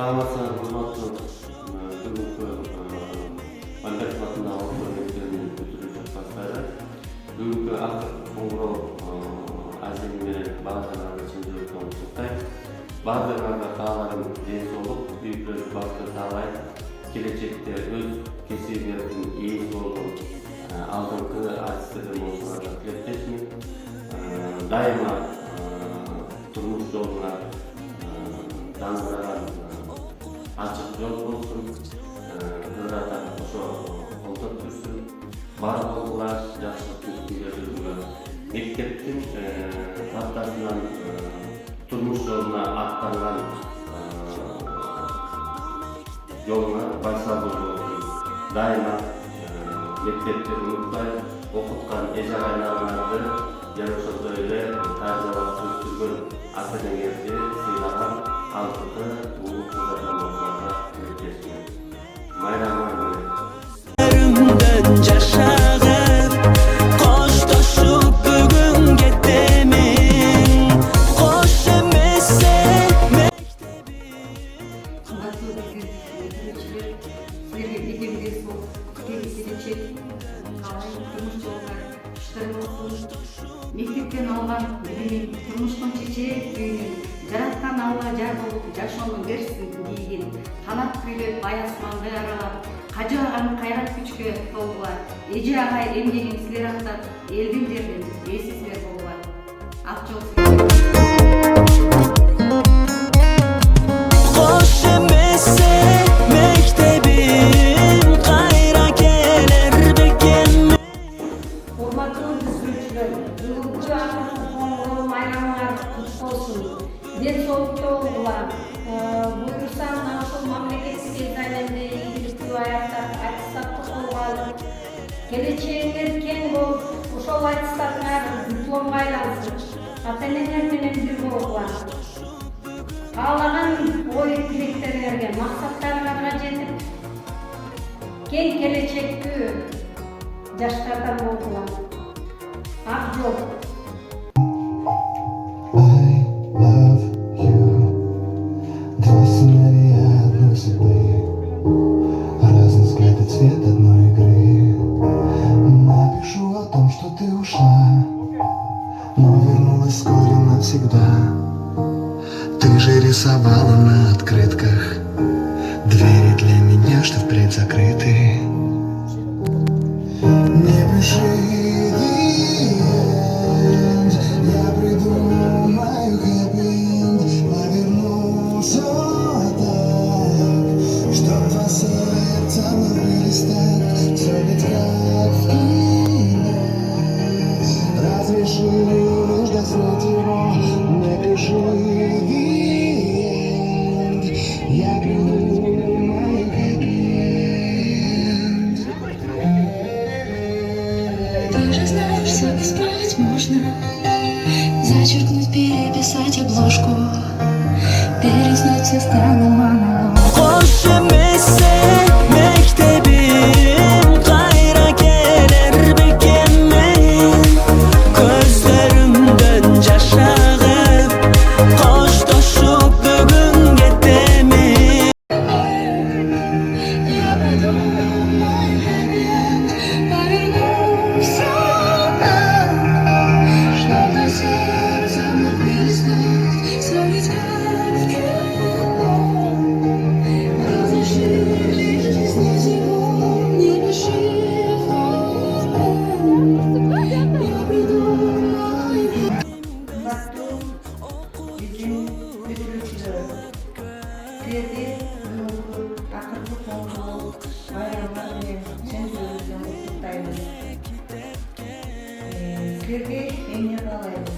Sağlasın, hurmatlı бүгінгі Альбертов атындағы орта мектебінің бітіруші кластары бүгінгі ақтық қоңырау әзірленген бағдарламаны шеңберінде құттықтаймын. Барлығыңызға қалаларым денсаулық, үйірлеріңіз бақытты талай, келешекте өз кәсібіңіздің иесі болуын алдыңғы әртістерден болушыларға тілектеспін. Дайыма тұрмыс жолына даңғыраған açık yol olsun, kırada koşu koltuk düşsün, var olgular, yaşlık mülkülerdir. Mekteptin tatlarından turmuş yoluna aktarılan yoluna başsağlığı olsun. Daima mektepte unutmayın, okutkan ecağaylarınızı yarışıklı öyle tarzılar sürtürgün akademiyeti sıylanan altıkı bu kızlardan olmalarına ülkesine. Mayramlar böyle. Мектептен алған білімін тұрмыштың чечек күйінен жаратқан Алла жар болып жашоону берсин дейгин канат күйлөп ай асманды аралап кажылаган кайрат күчкө толгула эже агай эмгегин силер актап элдин жерден эсисиңер болгула ак жол денсаулыкта болгула буюрсаң ошол мамлекеттик экзаменди ийгиликтүү аяктап аттестатты колго алып келечегиңер кең болуп ошол аттестаттар дипломго айлансын ата энеңер менен бир болгула каалаган ой тилектериңерге максаттарыңарга жетип кең келечектүү жаштардан болгула ак жол. Цвет одной игры. Напишу о том, что ты ушла, но вернулась вскоре навсегда. Ты же рисовала на открытках двери для меня, что впредь закрыты. Не пиши the end, я придумаю хэппи-энд, повернулся так, чтоб два сердца влюбились так, все ведь как в кино. Разреши лишь дослать его, напиши the end, я придумаю хэппи-энд. Ты же знаешь, все исправить можно, зачеркнуть, переписать обложку, переснуть все стороны монолог. Hoş emese mektebim kayra gelir bekenmeyin, gözlerimden yaş ağıp koştoşup bugün getemin. Sizlerge emniyet alayız.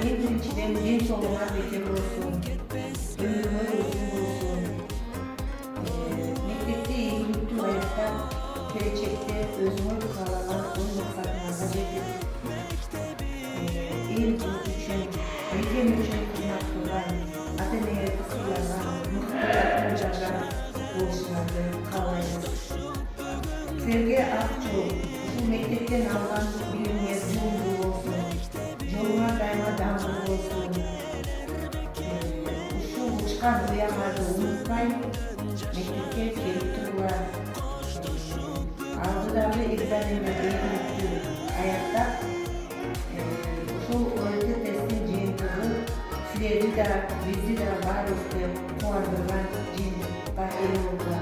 En birinciden densoğluğa beter olsun, ömürler uzun olsun. Mektepte eğitimli hayatta, gelecekte özüne kalalan ön maksatlarına жетip, el için, ülkem için hizmet kılan, ata niyeti sıylanan, mutluluklarını yaşayan oluşlarını kalayız. Sizlerge akçol, bu mektepten alan bilimler yollu olsun, yoluna daima damlı olsun. Şu чыккан уяңарды унутпай мектепке келип тургула. Алдыдагы экзаменди аяктап, ушул ОЭТ тесттин жыйынтыгы силерди да, бизди да баарыбызды кубандырган жыйынтыкка ээ болду.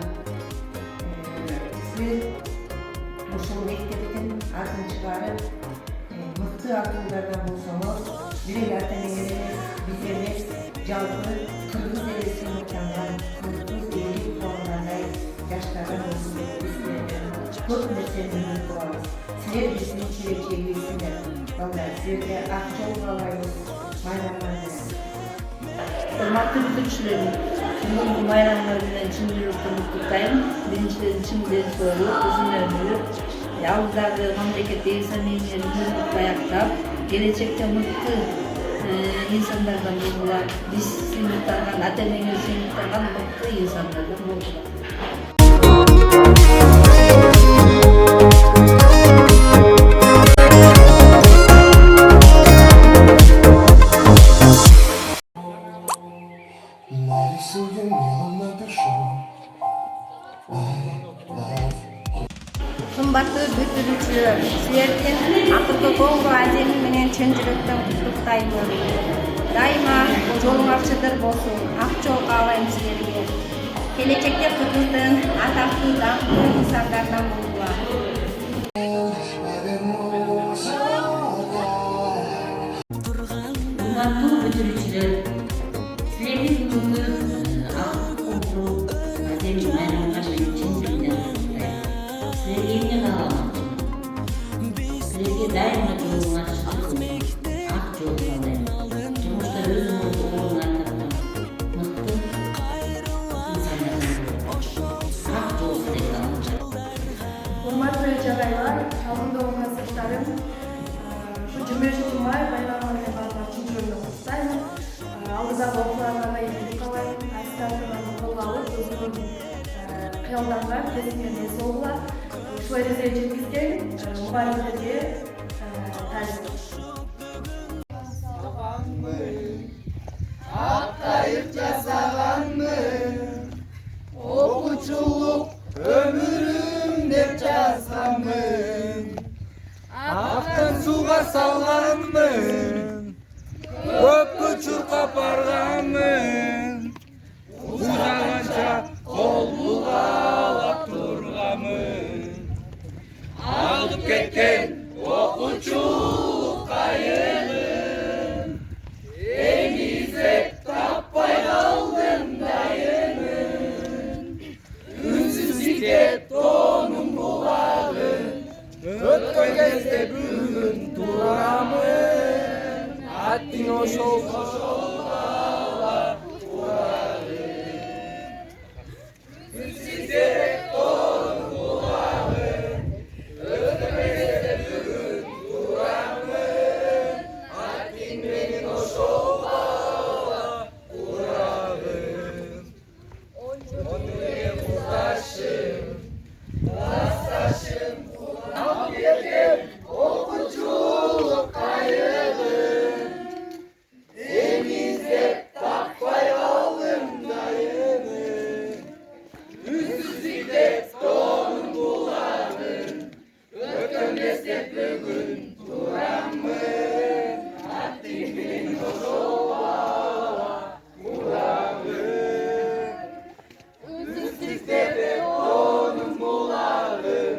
Силер ушул мектептин атын чыгарып, мыкты акылдардан болсоңор, бир эле ата-энелер эмес, биз эмес, жалпы кыргыз элесин отанган, кыргыз эли кубангандай жаштардан болсун деп биз силерден көп нерсени үйрөнүп калабыз. Силер биздин келечегибизсиңер. Балдар, силерге ак жол каалайбыз. Майрамыңар менен. Урматтуу бүтүрүүчүлөр, бүгүнкү майрамыңар менен чын жүрөктөн куттуктайм. Биринчиден чын ден соолук, узун өмүр, алдыдагы мамлекеттик экзамендерди мүмкүн аяктап, келечекте мыкты инсандардан болгула, биз сыймыкталган, ата-энеңер сыймыкталган мыкты инсандардан болгула. Нарисуем мелом напишу I love. Кымбаттуу бүтүрүүчүлөр, силердин акыркы коңго аземи менен чын жүрөктөн куттуктаймын. Дайыма жолуңар чыдыр болсун, ак жол каалайм силерге. Келечекте Кыргыздын атактуу даңктуу инсандарынан болгула. Урматтуу бүтүрүүчүлөр, силердин бүгүнкү ак коңго аземи майрамыңар менен чын жүрөктөн куттуктайм. Силерге эмне кааламакчымын? Силерге дайыма жолуңар чыгып, ак жол каалайм. Жумушта өзүңөрдү оңуңар тапкан мыкты инсандардан болуп, ак жол силерге Урматтуу эже-агайлар, алдымдагы касыптарым, ушу 25 май байрамы менен баардыгын чын жүрөктөн куттуктайм. Алдыдагы окууларыңарга ийгилик каалайм, астартыңарды колго алып, өзүңөрдүн кыялдарыңар тезинен эс болгула. Ушул эрежеге жеткизген мугалимдерге таазим. Окуучулук өмүрүм деп жазганмын, актан сууга салганмын, көпкө чуркап барганмын, узаганча кол булгалап турганмын. Алып кеткен окуучулук кайымын, эң изеп таппай калдым дайымын. Үнсүздүккө тоонум булагын, өткөн кезде бүгүн турамын. Аттың ошол бала урагын. Үнсүздүккө тоонум булагын, өткөн кезде бүгүн турамын. Аттың менин ошол бала урагын. Онуге куздашым, классташым, алып берген окуучулук кайыгын, эң издеп таппай калдым дайымын. Үнсүздүккө тоонум булагын, өткөн кезде бүгүн турамын. Аттың менин ошол бала урагын. Үнсүздүккө тоонум булагын,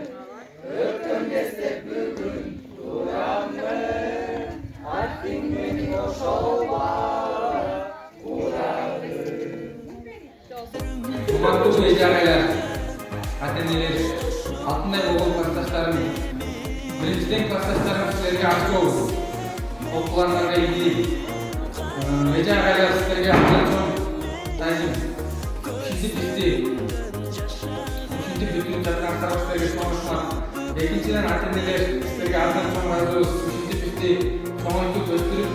өткөн кезде бүгүн турамын. Аттың менин ошол бала урагын. Урматтуу эже-агайлар, ата-энелер, алтындай болгон классташтарым, биринчиден классташтарым силерге ак жол, окууларыңарга ийгилик. Эже-агайлар, силерге абдан чоң таазим. Ушинтип бүтүнүп жаткан сабактарга чоң рахмат. Экинчиден ата-энелер, силерге абдан чоң ыраазыбыз. Ушинтип бизди чоңойтуп өстүрүп,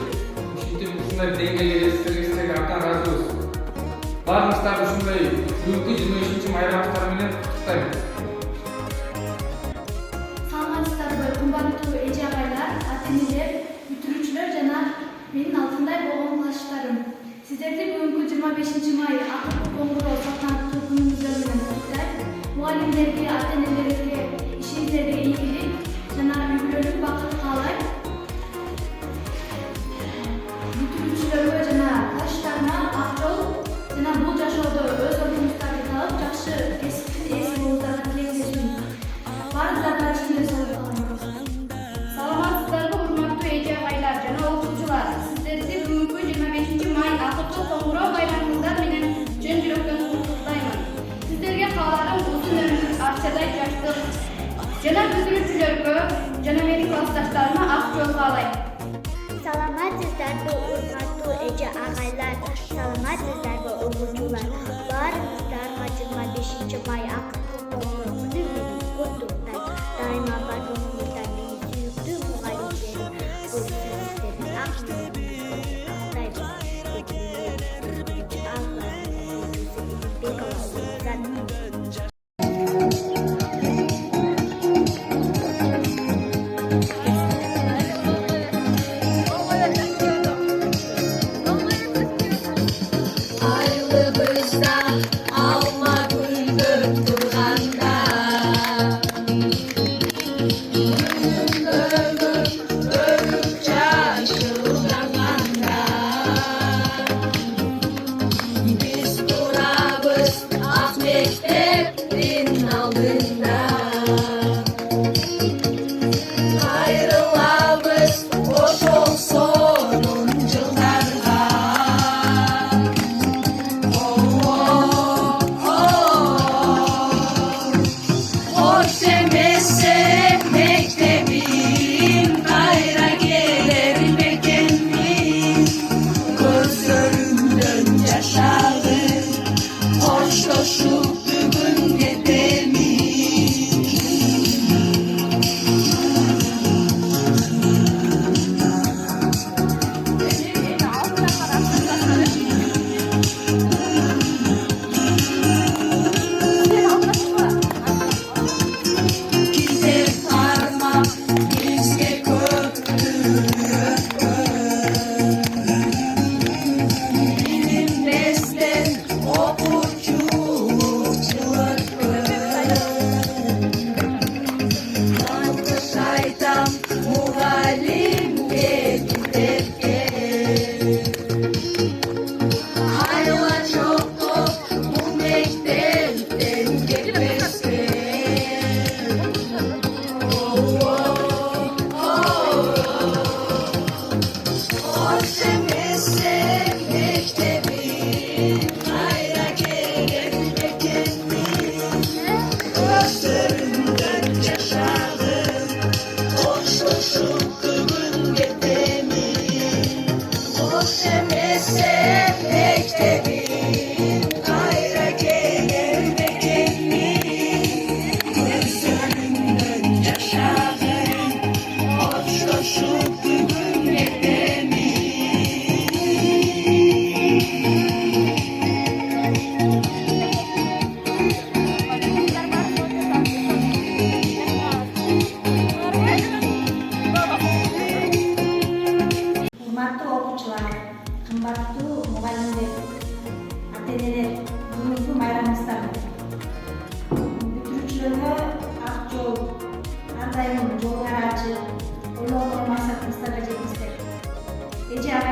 ушинтип ушундай деңгээлге жеткизгенге силерге абдан ыраазыбыз. Баарыңыздарды ушундай бүгүнкү 25 майрамыңыздар менен куттуктайм. Саламатсыздарбы, кымбаттуу эже-агайлар, ата-энелер, бүтүрүүчүлөр жана менин алтындай болгон классташтарым. Sizlerdi bugünkü 25 may Atatürk Kongresi saltanatlı günümüzden kutlar. Muallimlerge, ata-enelerge, işinizlerge iyilik, jana ülgülörlük bakıp kalay. Бүтүрүүчүлөргө жана баштарына ак жол жана бул жашоодо өз ордуңуздарга калып жакшы кесиптин ээси болууңуздарга тилектешим. Баарыңыздарга чын элестетип саламатсыздарбы урматтуу эже агайлар жана окуучулар. Сиздерди бүгүнкү 25 май Ататürk Коңгуроо байрамыңыздар менен чын жүрөктөн куттуктаймын. Сиздерге кааларым узун өмүр, акчадай жаштык жана бүтүрүүчүлөргө жана менин классташтарыма ак жол каалайм. Саламатсыздарбы урматтуу эже агайлар, саламатсыздарбы окуучулар. Баарыңыздарга 25 май Ататürk Коңгуроо күнү менен куттуктайм. Дайыма бар болуңуздар менин сүйүктүү мугалимдерим.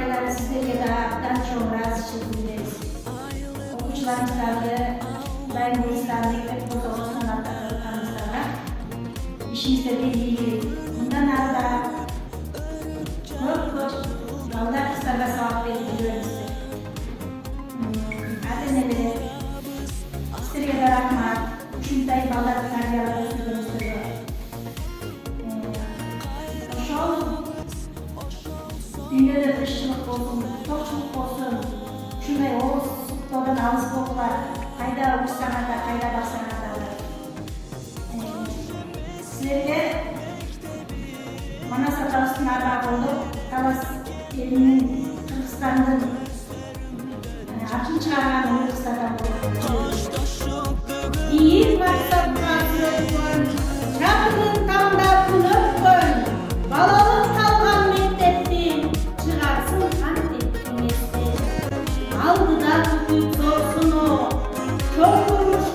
Бул сиздердин ак işinizde iyi, bundan arada yolda kısarda sağlık veriyoruz. Ateneleri, sizlere de rahmat, şuntay ballar karyaları sürüyoruz. Şu dünyada dışçılık olsun, tokçuluk olsun, şunday o sıktodan alız koklar, kayda uçsana da, kayda baksana da. Sizlerge Manas Atası'nın arba olup, Talas elinin Kırgızistan'ın açın çıkargan onu kısadan İyi maksat katılın, Rabbinin tamda kulüpün, balalık kalkan mekteptin, çıkarsın kantet kimesi. Aldı da tutup sorsunu. Çok olmuş